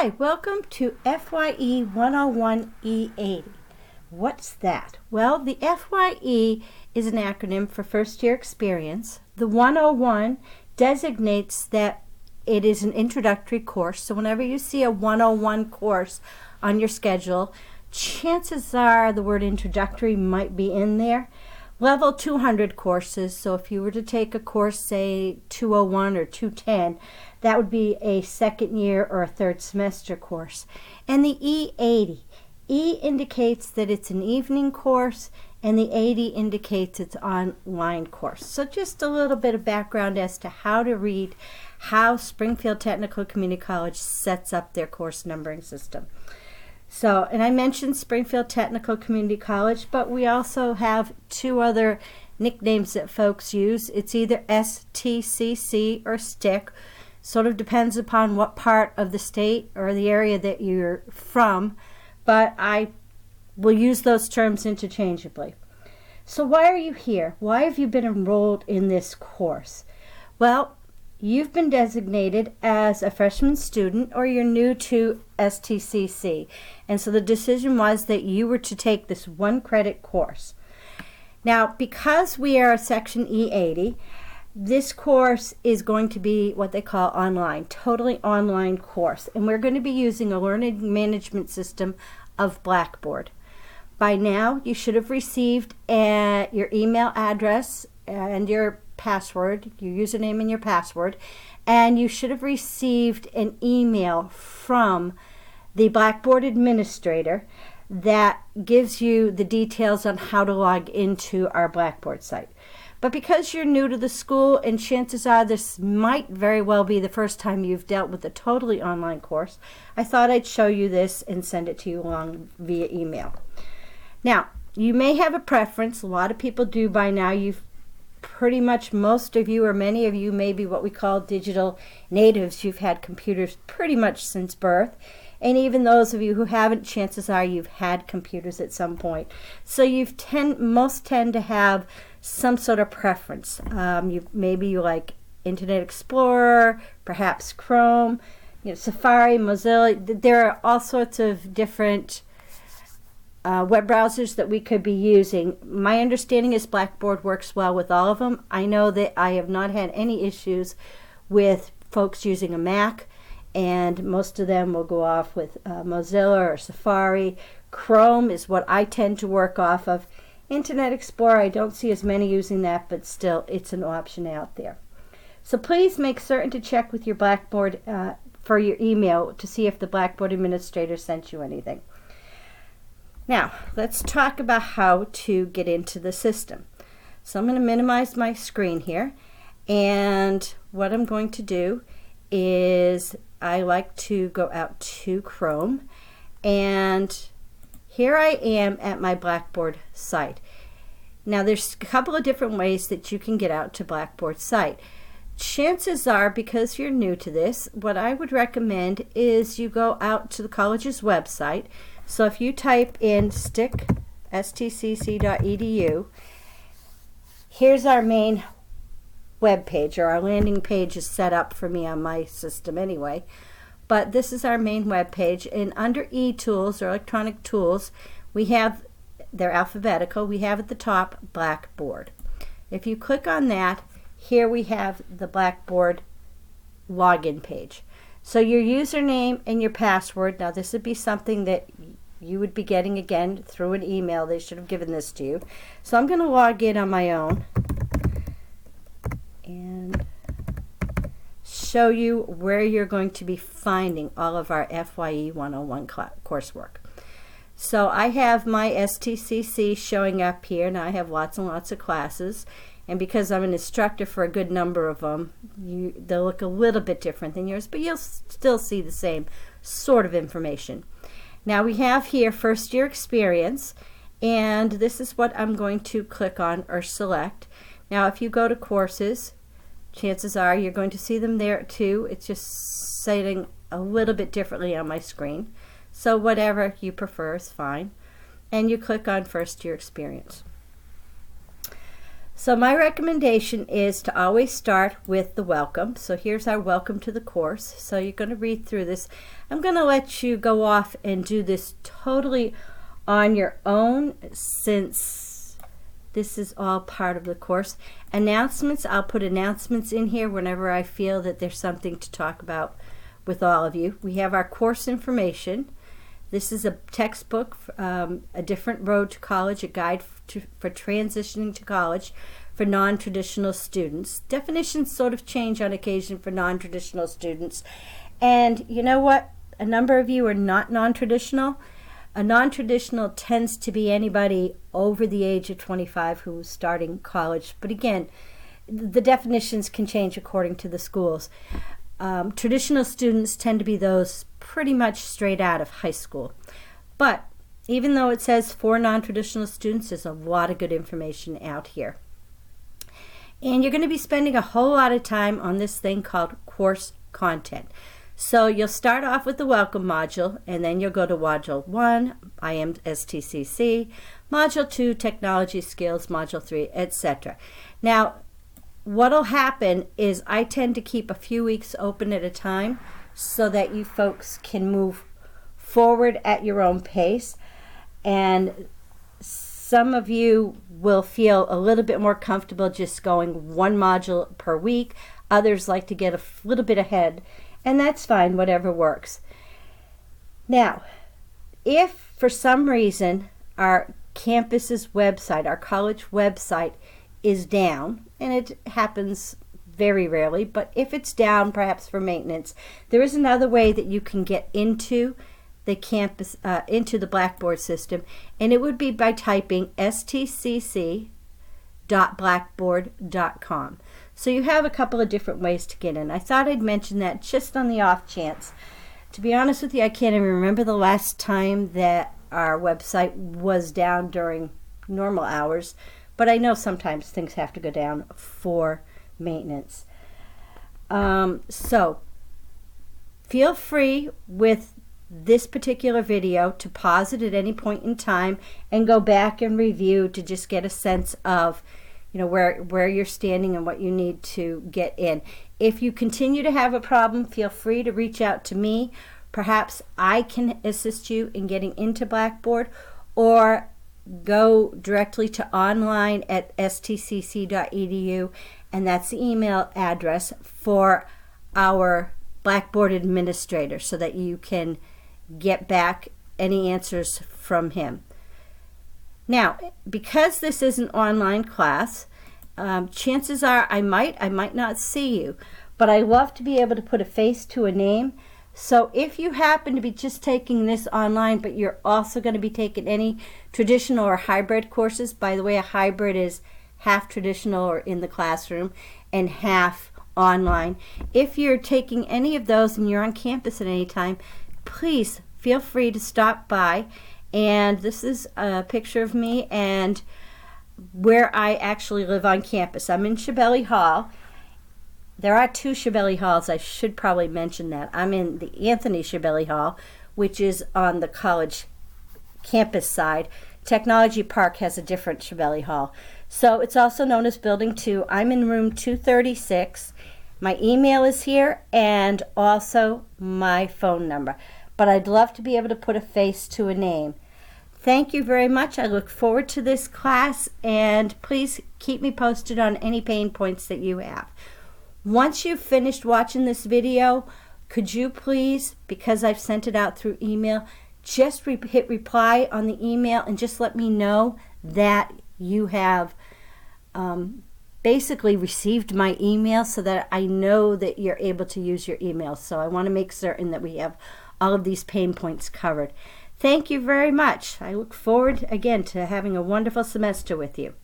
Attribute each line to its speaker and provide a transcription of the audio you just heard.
Speaker 1: Hi, welcome to FYE 101 E80. What's that? Well, the FYE is an acronym for First Year Experience. The 101 designates that it is an introductory course, so whenever you see a 101 course on your schedule, chances are the word introductory might be in there. Level 200 courses, so if you were to take a course, say 201 or 210, that would be a second year or a third semester course. And the E80, E indicates that it's an evening course, and the 80 indicates it's an online course. So just a little bit of background as to how to read how Springfield Technical Community College sets up their course numbering system. So, and I mentioned Springfield Technical Community College, but we also have two other nicknames that folks use. It's either STCC or STIC. Sort of depends upon what part of the state or the area that you're from, but I will use those terms interchangeably. So why are you here? Why have you been enrolled in this course? Well, you've been designated as a freshman student, or you're new to STCC, and so the decision was that you were to take this one credit course. Now, because we are a section E80, this course is going to be what they call online, totally online course, and we're going to be using a learning management system of Blackboard. By now, you should have received your email address and your password, your username and your password, and you should have received an email from the Blackboard administrator that gives you the details on how to log into our Blackboard site. But because you're new to the school, and chances are this might very well be the first time you've dealt with a totally online course, I thought I'd show you this and send it to you along via email. Now, you may have a preference. A lot of people do by now. You've pretty much, most of you or many of you may be what we call digital natives. You've had computers pretty much since birth. And even those of you who haven't, chances are you've had computers at some point. So most tend to have some sort of preference. Maybe you like Internet Explorer, perhaps Chrome, Safari, Mozilla. There are all sorts of different web browsers that we could be using. My understanding is Blackboard works well with all of them. I know that I have not had any issues with folks using a Mac, and most of them will go off with Mozilla or Safari. Chrome is what I tend to work off of. Internet Explorer, I don't see as many using that, but still, it's an option out there. So please make certain to check with your Blackboard for your email to see if the Blackboard administrator sent you anything. Now, let's talk about how to get into the system. So I'm going to minimize my screen here, and what I'm going to do is I like to go out to Chrome, and here I am at my Blackboard site. Now, there's a couple of different ways that you can get out to Blackboard site. Chances are, because you're new to this, what I would recommend is you go out to the college's website. So if you type in stcc.edu, here's our main web page, or our landing page is set up for me on my system anyway. But this is our main web page, and under e-tools or electronic tools, we have, they're alphabetical, we have at the top Blackboard. If you click on that, here we have the Blackboard login page. So your username and your password, now this would be something that you would be getting again through an email. They should have given this to you. So I'm going to log in on my own and show you where you're going to be finding all of our FYE 101 coursework. So I have my STCC showing up here. Now I have lots and lots of classes, and because I'm an instructor for a good number of them, they'll look a little bit different than yours, but you'll still see the same sort of information. Now we have here first year experience, and this is what I'm going to click on or select. Now if you go to courses, chances are you're going to see them there too. It's just setting a little bit differently on my screen. So whatever you prefer is fine. And you click on first year experience. So my recommendation is to always start with the welcome. So here's our welcome to the course. So you're going to read through this. I'm going to let you go off and do this totally on your own, since this is all part of the course. Announcements, I'll put announcements in here whenever I feel that there's something to talk about with all of you. We have our course information. This is a textbook, A Different Road to College, a guide for transitioning to college for non-traditional students. Definitions sort of change on occasion for non-traditional students. And you know what? A number of you are not non-traditional. A non-traditional tends to be anybody over the age of 25 who's starting college. But again, the definitions can change according to the schools. Traditional students tend to be those pretty much straight out of high school. But even though it says for non-traditional students, there's a lot of good information out here. And you're going to be spending a whole lot of time on this thing called course content. So you'll start off with the welcome module, and then you'll go to module 1, I am STCC, module 2, technology skills, module 3, etc. Now, what'll happen is I tend to keep a few weeks open at a time so that you folks can move forward at your own pace. And some of you will feel a little bit more comfortable just going one module per week. Others like to get a little bit ahead, and that's fine, whatever works. Now, if for some reason our campus's website, our college website is down, and it happens very rarely, but if it's down, perhaps for maintenance, there is another way that you can get into the campus, into the Blackboard system, and it would be by typing stcc.blackboard.com. So you have a couple of different ways to get in. I thought I'd mention that just on the off chance. To be honest with you, I can't even remember the last time that our website was down during normal hours, but I know sometimes things have to go down for maintenance. So feel free with this particular video to pause it at any point in time and go back and review to just get a sense of, you know, where you're standing and what you need to get in. If you continue to have a problem, feel free to reach out to me. Perhaps I can assist you in getting into Blackboard, or go directly to online at stcc.edu, and that's the email address for our Blackboard administrator, so that you can get back any answers from him. Now, because this is an online class, chances are I might not see you, but I love to be able to put a face to a name. So if you happen to be just taking this online, but you're also going to be taking any traditional or hybrid courses — by the way, a hybrid is half traditional or in the classroom and half online — if you're taking any of those and you're on campus at any time, please feel free to stop by. And this is a picture of me and where I actually live on campus. I'm in Shabelle Hall. There are two Shabelle Halls. I should probably mention that. I'm in the Anthony Shabelle Hall, which is on the college campus side. Technology Park has a different Shabelle Hall. So it's also known as Building 2. I'm in room 236. My email is here, and also my phone number. But I'd love to be able to put a face to a name. Thank you very much. I look forward to this class, and please keep me posted on any pain points that you have. Once you've finished watching this video, could you please, because I've sent it out through email, just hit reply on the email and just let me know that you have basically received my email, so that I know that you're able to use your email. So I want to make certain that we have all of these pain points covered. Thank you very much. I look forward again to having a wonderful semester with you.